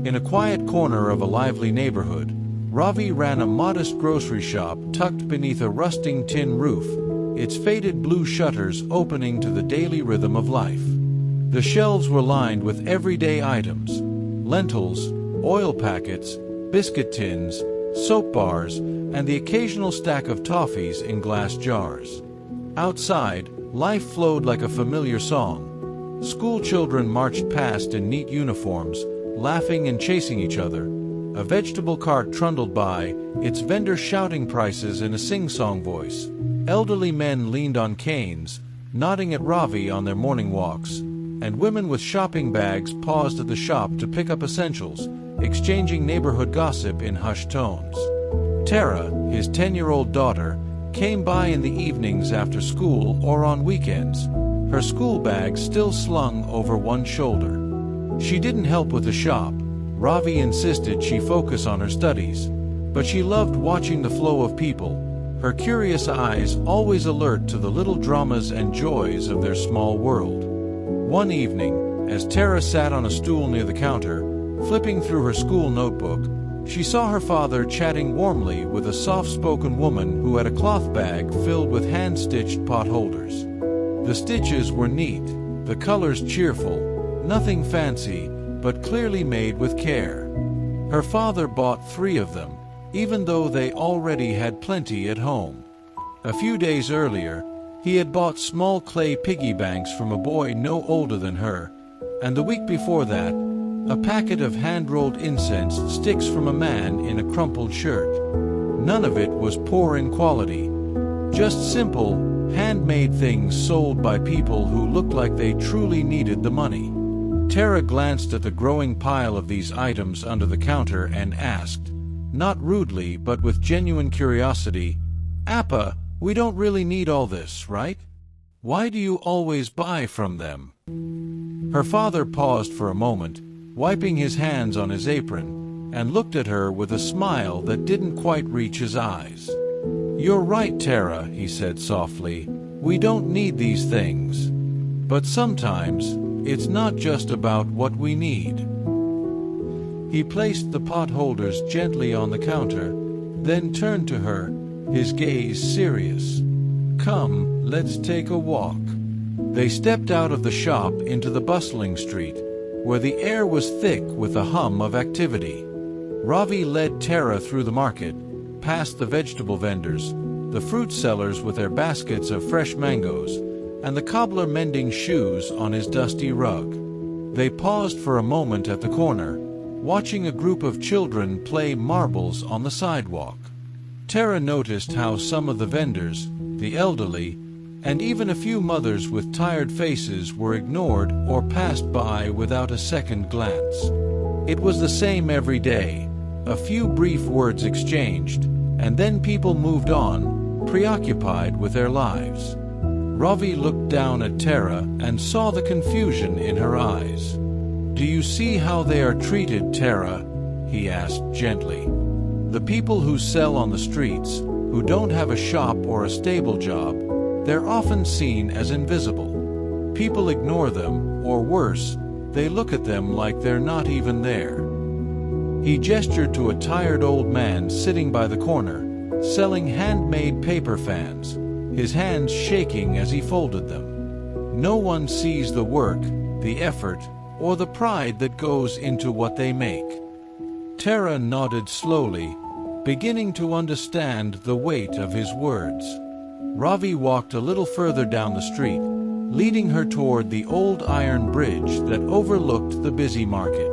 In a quiet corner of a lively neighborhood, Ravi ran a modest grocery shop tucked beneath a rusting tin roof, its faded blue shutters opening to the daily rhythm of life. The shelves were lined with everyday items: lentils, oil packets, biscuit tins, soap bars, and the occasional stack of toffees in glass jars. Outside, life flowed like a familiar song. School children marched past in neat uniforms, laughing and chasing each other. A vegetable cart trundled by, its vendor shouting prices in a sing-song voice. Elderly men leaned on canes, nodding at Ravi on their morning walks, and women with shopping bags paused at the shop to pick up essentials, exchanging neighborhood gossip in hushed tones. Tara, his 10-year-old daughter, came by in the evenings after school or on weekends, her school bag still slung over one shoulder. She didn't help with the shop. Ravi insisted she focus on her studies, but she loved watching the flow of people, her curious eyes always alert to the little dramas and joys of their small world. One evening, as Tara sat on a stool near the counter, flipping through her school notebook, she saw her father chatting warmly with a soft-spoken woman who had a cloth bag filled with hand-stitched pot holders. The stitches were neat, the colors cheerful, nothing fancy, but clearly made with care. Her father bought 3 of them, even though they already had plenty at home. A few days earlier, he had bought small clay piggy banks from a boy no older than her, and the week before that, a packet of hand-rolled incense sticks from a man in a crumpled shirt. None of it was poor in quality, just simple, handmade things sold by people who looked like they truly needed the money. Tara glanced at the growing pile of these items under the counter and asked, not rudely but with genuine curiosity, "Appa, we don't really need all this, right? Why do you always buy from them?" Her father paused for a moment, wiping his hands on his apron, and looked at her with a smile that didn't quite reach his eyes. "You're right, Tara," he said softly. "We don't need these things. But sometimes, it's not just about what we need." He placed the pot holders gently on the counter, then turned to her, his gaze serious. "Come, let's take a walk." They stepped out of the shop into the bustling street, where the air was thick with the hum of activity. Ravi led Tara through the market, past the vegetable vendors, the fruit sellers with their baskets of fresh mangoes, and the cobbler mending shoes on his dusty rug. They paused for a moment at the corner, watching a group of children play marbles on the sidewalk. Tara noticed how some of the vendors, the elderly, and even a few mothers with tired faces were ignored or passed by without a second glance. It was the same every day, a few brief words exchanged, and then people moved on, preoccupied with their lives. Ravi looked down at Tara and saw the confusion in her eyes. "Do you see how they are treated, Tara?" he asked gently. "The people who sell on the streets, who don't have a shop or a stable job, they're often seen as invisible. People ignore them, or worse, they look at them like they're not even there." He gestured to a tired old man sitting by the corner, selling handmade paper fans, his hands shaking as he folded them. No one sees the work, the effort, or the pride that goes into what they make. Tara nodded slowly, beginning to understand the weight of his words. Ravi walked a little further down the street, leading her toward the old iron bridge that overlooked the busy market.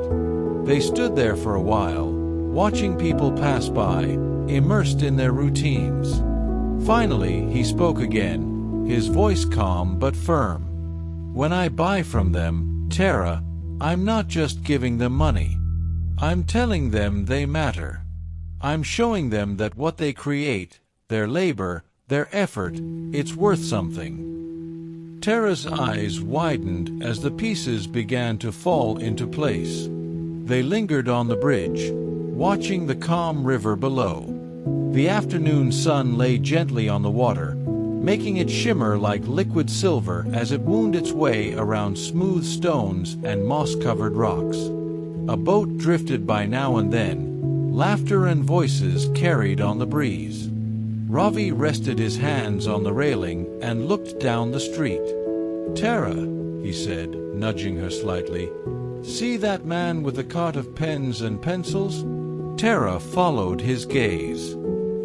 They stood there for a while, watching people pass by, immersed in their routines. Finally, he spoke again, his voice calm but firm. "When I buy from them, Tara, I'm not just giving them money. I'm telling them they matter. I'm showing them that what they create, their labor, their effort, it's worth something." Tara's eyes widened as the pieces began to fall into place. They lingered on the bridge, watching the calm river below. The afternoon sun lay gently on the water, making it shimmer like liquid silver as it wound its way around smooth stones and moss-covered rocks. A boat drifted by now and then, laughter and voices carried on the breeze. Ravi rested his hands on the railing and looked down the street. "Tara," he said, nudging her slightly, "see that man with the cart of pens and pencils?" Tara followed his gaze.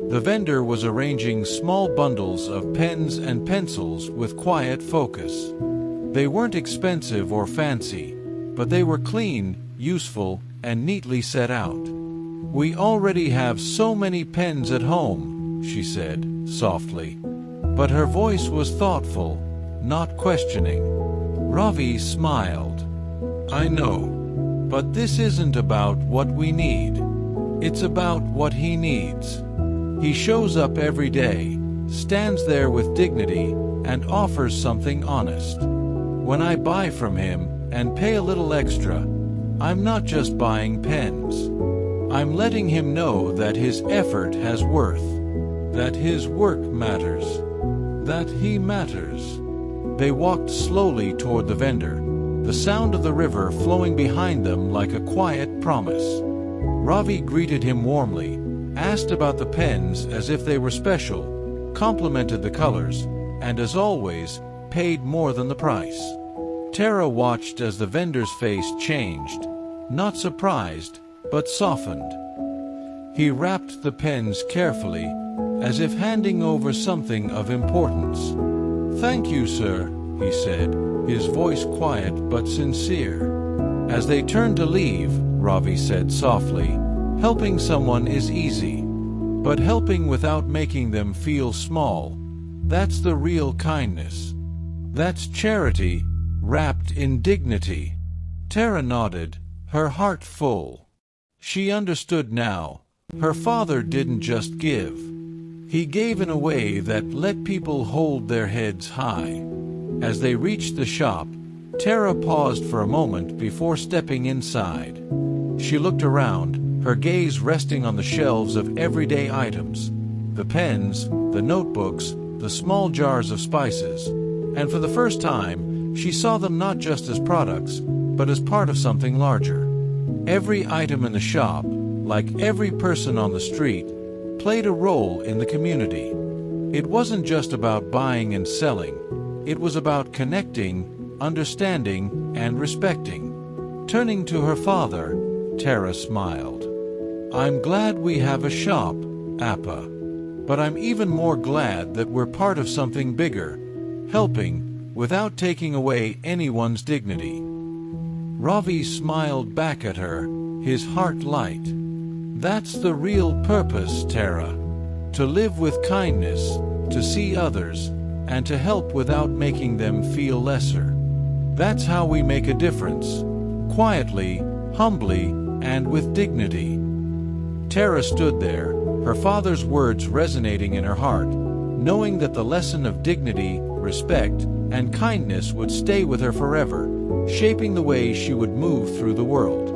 The vendor was arranging small bundles of pens and pencils with quiet focus. They weren't expensive or fancy, but they were clean, useful, and neatly set out. "We already have so many pens at home," she said, softly. But her voice was thoughtful, not questioning. Ravi smiled. "I know. But this isn't about what we need. It's about what he needs. He shows up every day, stands there with dignity, and offers something honest. When I buy from him and pay a little extra, I'm not just buying pens. I'm letting him know that his effort has worth, that his work matters, that he matters." They walked slowly toward the vendor, the sound of the river flowing behind them like a quiet promise. Ravi greeted him warmly, asked about the pens as if they were special, complimented the colors, and as always, paid more than the price. Tara watched as the vendor's face changed, not surprised, but softened. He wrapped the pens carefully, as if handing over something of importance. "Thank you, sir," he said, his voice quiet but sincere. As they turned to leave, Ravi said softly, "Helping someone is easy, but helping without making them feel small, that's the real kindness. That's charity, wrapped in dignity." Tara nodded, her heart full. She understood now. Her father didn't just give. He gave in a way that let people hold their heads high. As they reached the shop, Tara paused for a moment before stepping inside. She looked around, her gaze resting on the shelves of everyday items, the pens, the notebooks, the small jars of spices, and for the first time, she saw them not just as products, but as part of something larger. Every item in the shop, like every person on the street, played a role in the community. It wasn't just about buying and selling, it was about connecting, understanding, and respecting. Turning to her father, Tara smiled. "I'm glad we have a shop, Appa. But I'm even more glad that we're part of something bigger, helping, without taking away anyone's dignity." Ravi smiled back at her, his heart light. "That's the real purpose, Tara. To live with kindness, to see others, and to help without making them feel lesser. That's how we make a difference. Quietly, humbly, and with dignity." Tara stood there, her father's words resonating in her heart, knowing that the lesson of dignity, respect, and kindness would stay with her forever, shaping the way she would move through the world.